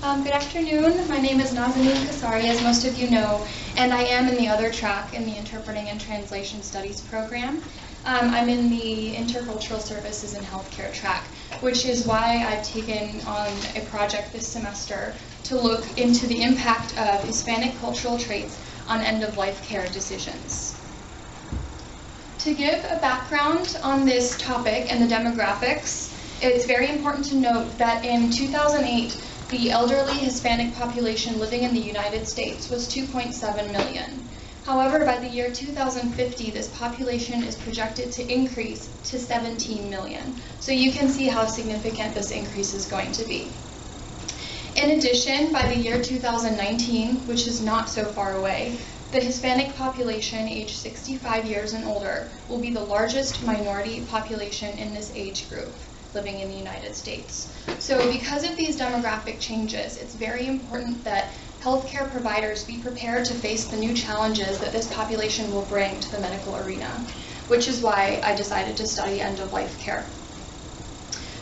Good afternoon. My name is Nazanin Kaussari, as most of you know, and I am in the other track in the Interpreting and Translation Studies program. I'm in the Intercultural Services and Healthcare track, which is why I've taken on a project this semester to look into the impact of Hispanic cultural traits on end-of-life care decisions. To give a background on this topic and the demographics, it's very important to note that in 2008, the elderly Hispanic population living in the United States was 2.7 million. However, by the year 2050, this population is projected to increase to 17 million. So you can see how significant this increase is going to be. In addition, by the year 2019, which is not so far away, the Hispanic population aged 65 years and older will be the largest minority population in this age group living in the United States. So because of these demographic changes, it's very important that healthcare providers be prepared to face the new challenges that this population will bring to the medical arena, which is why I decided to study end-of-life care.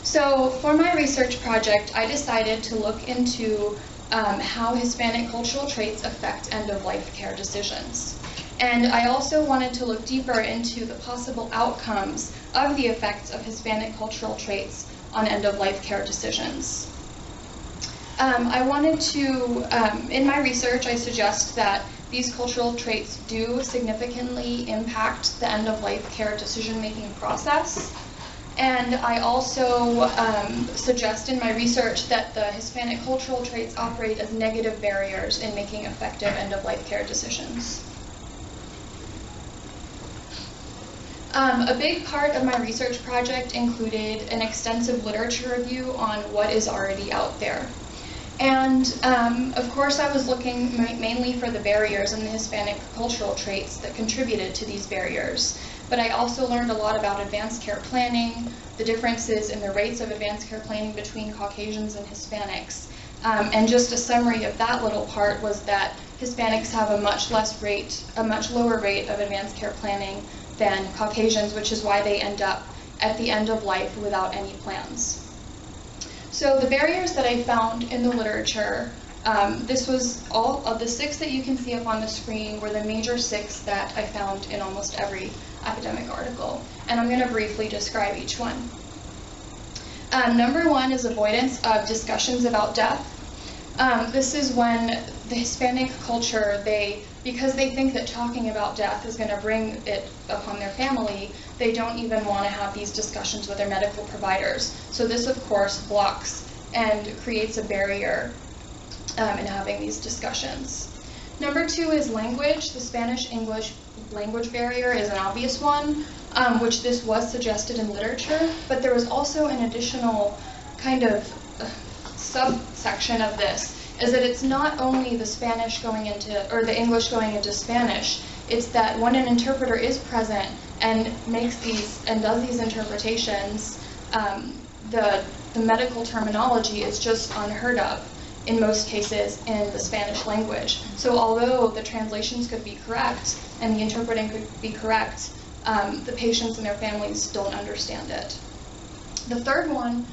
So for my research project, I decided to look into how Hispanic cultural traits affect end-of-life care decisions. And I also wanted to look deeper into the possible outcomes of the effects of Hispanic cultural traits on end-of-life care decisions. I wanted to, in my research, I suggest that these cultural traits do significantly impact the end-of-life care decision-making process. And I also suggest in my research that the Hispanic cultural traits operate as negative barriers in making effective end-of-life care decisions. A big part of my research project included an extensive literature review on what is already out there. And of course I was looking mainly for the barriers in the Hispanic cultural traits that contributed to these barriers. But I also learned a lot about advanced care planning, the differences in the rates of advanced care planning between Caucasians and Hispanics. And just a summary of that little part was that Hispanics have a much lower rate of advanced care planning than Caucasians, which is why they end up at the end of life without any plans. So the barriers that I found in the literature, this was all of the 6 that you can see up on the screen were the major 6 that I found in almost every academic article. And I'm going to briefly describe each one. Number 1 is avoidance of discussions about death. This is when the Hispanic culture, because they think that talking about death is going to bring it upon their family, they don't even want to have these discussions with their medical providers. So this, of course, blocks and creates a barrier in having these discussions. Number 2 is language. The Spanish-English language barrier is an obvious one, which this was suggested in literature, but there was also an additional kind of subsection of this, is that it's not only the Spanish going into, or the English going into Spanish, it's that when an interpreter is present and makes these, and does these interpretations, the medical terminology is just unheard of in most cases in the Spanish language. So although the translations could be correct and the interpreting could be correct, the patients and their families don't understand it. The third one,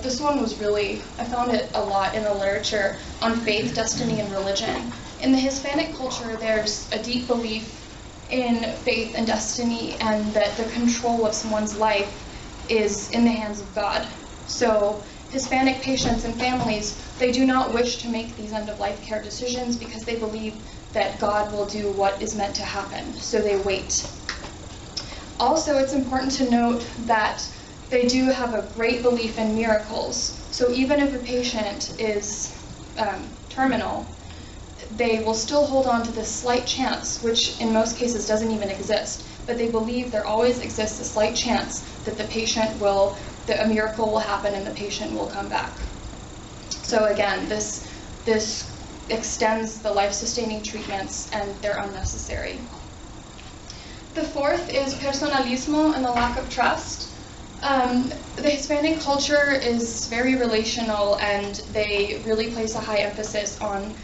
this one was really, I found it a lot in the literature on faith, destiny, and religion. In the Hispanic culture, there's a deep belief in faith and destiny, and that the control of someone's life is in the hands of God. So Hispanic patients and families, they do not wish to make these end-of-life care decisions because they believe that God will do what is meant to happen, so they wait. Also, it's important to note that they do have a great belief in miracles. So even if a patient is terminal, they will still hold on to this slight chance, which in most cases doesn't even exist, but they believe there always exists a slight chance that that a miracle will happen and the patient will come back. So again, this extends the life-sustaining treatments, and they're unnecessary. The fourth is personalismo and the lack of trust. The Hispanic culture is very relational, and they really place a high emphasis on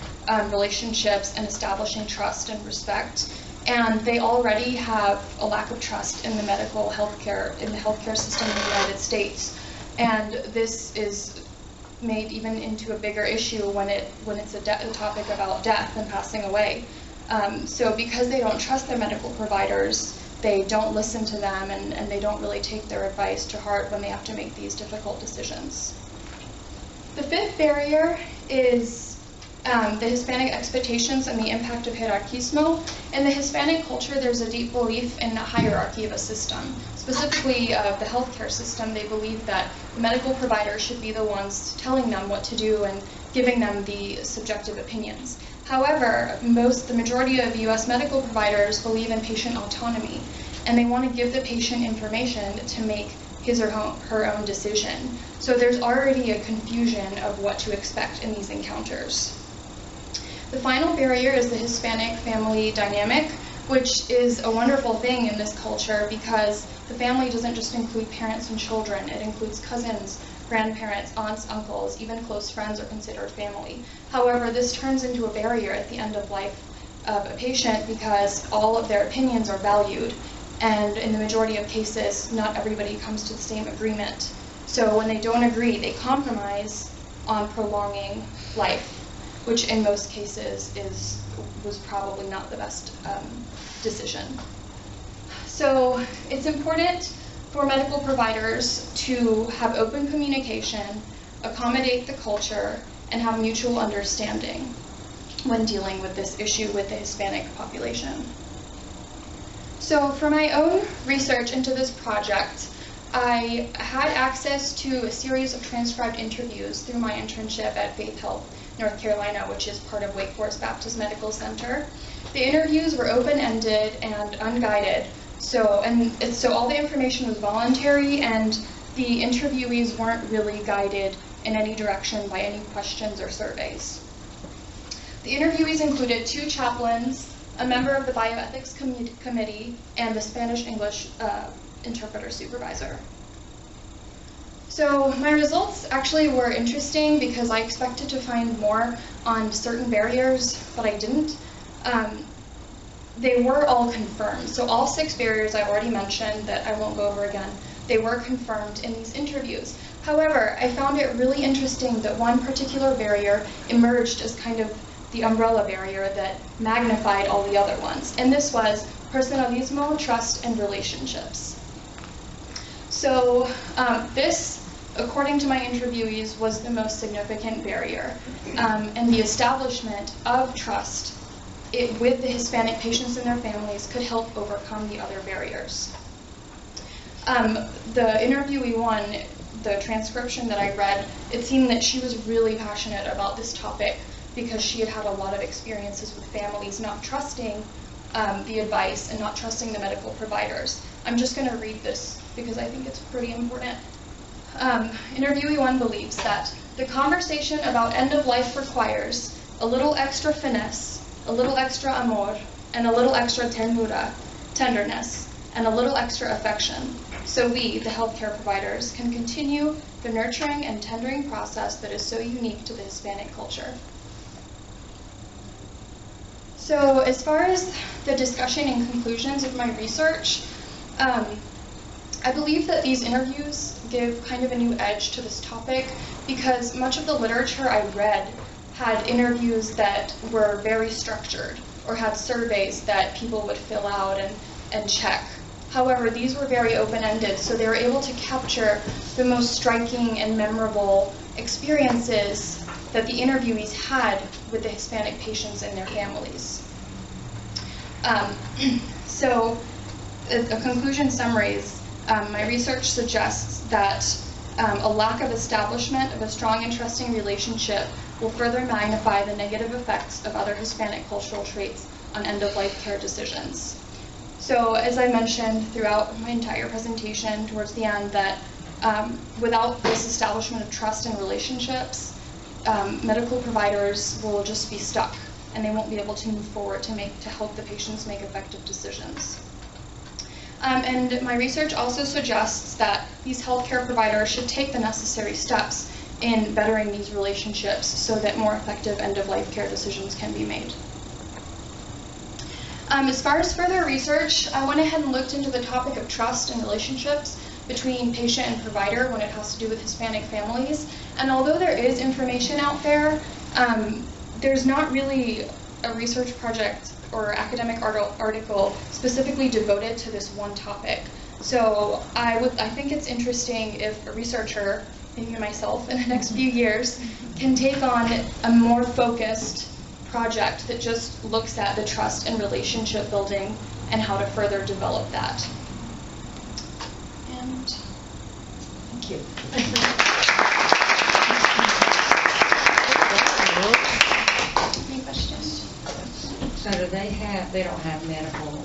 relationships and establishing trust and respect. And they already have a lack of trust in the healthcare system in the United States. And this is made even into a bigger issue when it's a topic about death and passing away. So because they don't trust their medical providers, they don't listen to them, and they don't really take their advice to heart when they have to make these difficult decisions. The fifth barrier is the Hispanic expectations and the impact of hierarchismo. In the Hispanic culture, there's a deep belief in the hierarchy of a system. Specifically of the healthcare system, they believe that the medical providers should be the ones telling them what to do and giving them the subjective opinions. However, the majority of US medical providers believe in patient autonomy, and they want to give the patient information to make his or her own decision. So there's already a confusion of what to expect in these encounters. The final barrier is the Hispanic family dynamic, which is a wonderful thing in this culture because the family doesn't just include parents and children, it includes cousins, grandparents, aunts, uncles, even close friends are considered family. However, this turns into a barrier at the end of life of a patient because all of their opinions are valued, and in the majority of cases, not everybody comes to the same agreement. So when they don't agree, they compromise on prolonging life, which in most cases was probably not the best decision. So it's important for medical providers to have open communication, accommodate the culture, and have mutual understanding when dealing with this issue with the Hispanic population. So for my own research into this project, I had access to a series of transcribed interviews through my internship at Faith Health, North Carolina, which is part of Wake Forest Baptist Medical Center. The interviews were open-ended and unguided, so all the information was voluntary, and the interviewees weren't really guided in any direction by any questions or surveys. The interviewees included 2 chaplains, a member of the bioethics committee, and the Spanish-English interpreter supervisor. So my results actually were interesting because I expected to find more on certain barriers, but I didn't. They were all confirmed. So all 6 barriers I've already mentioned that I won't go over again, they were confirmed in these interviews. However, I found it really interesting that one particular barrier emerged as kind of the umbrella barrier that magnified all the other ones. And this was personalismo, trust, and relationships. So this, according to my interviewees, was the most significant barrier. And the establishment of trust with the Hispanic patients and their families could help overcome the other barriers. The interviewee one, the transcription that I read, it seemed that she was really passionate about this topic because she had had a lot of experiences with families not trusting the advice and not trusting the medical providers. I'm just going to read this because I think it's pretty important. Interviewee 1 believes that the conversation about end of life requires a little extra finesse, a little extra amor, and a little extra tenderness, and a little extra affection, so we, the healthcare providers, can continue the nurturing and tendering process that is so unique to the Hispanic culture. So as far as the discussion and conclusions of my research, I believe that these interviews give kind of a new edge to this topic because much of the literature I read had interviews that were very structured or had surveys that people would fill out and check. However, these were very open-ended, so they were able to capture the most striking and memorable experiences that the interviewees had with the Hispanic patients and their families. So, a conclusion summary is, my research suggests that a lack of establishment of a strong and trusting relationship will further magnify the negative effects of other Hispanic cultural traits on end-of-life care decisions. So, as I mentioned throughout my entire presentation, towards the end, that without this establishment of trust and relationships, medical providers will just be stuck, and they won't be able to move forward to help the patients make effective decisions. And my research also suggests that these healthcare providers should take the necessary steps in bettering these relationships so that more effective end-of-life care decisions can be made. As far as further research, I went ahead and looked into the topic of trust and relationships between patient and provider when it has to do with Hispanic families, And although there is information out there, there's not really a research project or academic article specifically devoted to this one topic. So I think it's interesting if a researcher, maybe myself in the next few years, can take on a more focused project that just looks at the trust and relationship building and how to further develop that. And thank you. Any questions? So do they don't have medical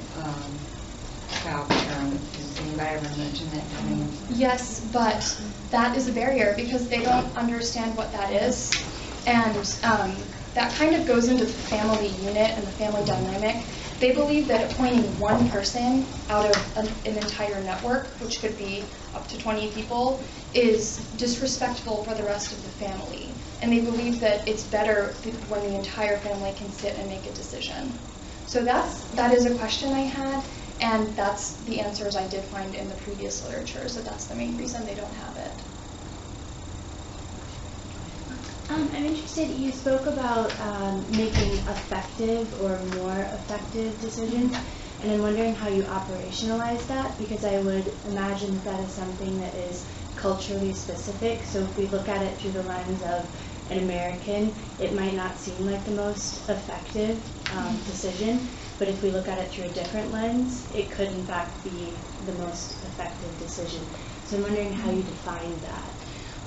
child care? Does anybody ever mention that to me? Yes, but that is a barrier because they don't understand what that is. And that kind of goes into the family unit and the family dynamic. They believe that appointing one person out of an entire network, which could be up to 20 people, is disrespectful for the rest of the family. And they believe that it's better when the entire family can sit and make a decision. So that is a question I had, and that's the answers I did find in the previous literature, so that's the main reason they don't have it. I'm interested, you spoke about making effective or more effective decisions, and I'm wondering how you operationalize that, because I would imagine that that is something that is culturally specific. So if we look at it through the lens of an American, it might not seem like the most effective decision, but if we look at it through a different lens, it could in fact be the most effective decision. So I'm wondering how you define that.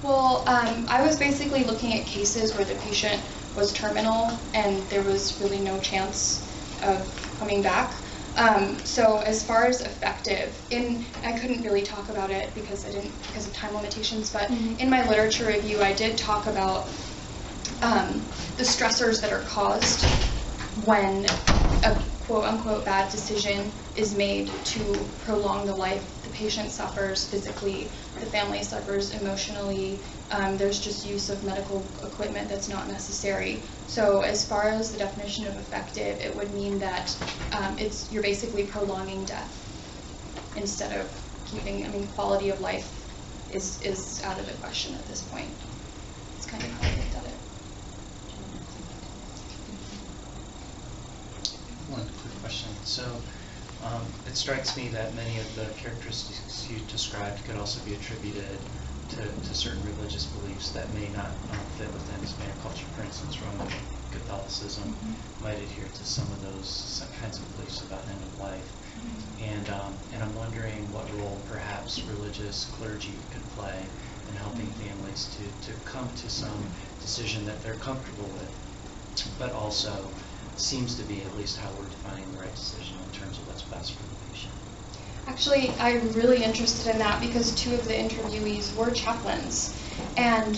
Well, I was basically looking at cases where the patient was terminal and there was really no chance of coming back. So as far as effective, I couldn't really talk about it because of time limitations, but in my literature review I did talk about the stressors that are caused when a quote-unquote bad decision is made to prolong the life. The patient suffers physically, the family suffers emotionally, there's just use of medical equipment that's not necessary. So as far as the definition of effective, it would mean that you're basically prolonging death instead of keeping, quality of life is out of the question at this point. It's kind of how I looked at it. One quick question. So it strikes me that many of the characteristics you described could also be attributed to certain religious beliefs that may not fit within Hispanic culture. For instance, Roman Catholicism might adhere to some of those kinds of beliefs about end of life. And I'm wondering what role perhaps religious clergy could play in helping families to come to some decision that they're comfortable with, but also seems to be at least how we're defining the right decision in terms of what's best for the patient. Actually, I'm really interested in that because two of the interviewees were chaplains, and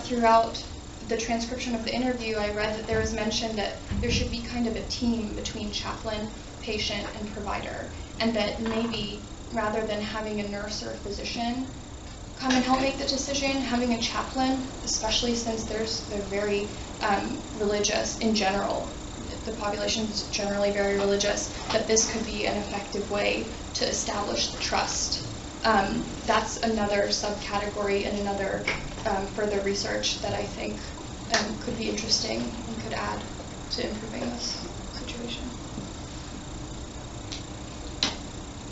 throughout the transcription of the interview, I read that there was mention that there should be kind of a team between chaplain, patient, and provider, and that maybe rather than having a nurse or a physician come and help make the decision, having a chaplain, especially since they're very religious in general, the population is generally very religious, that this could be an effective way to establish the trust. That's another subcategory and another further research that I think could be interesting and could add to improving this situation.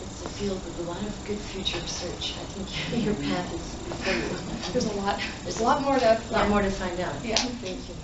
It's a field with a lot of good future research. I think your path is before you. There's a lot more to find out. Yeah. Thank you.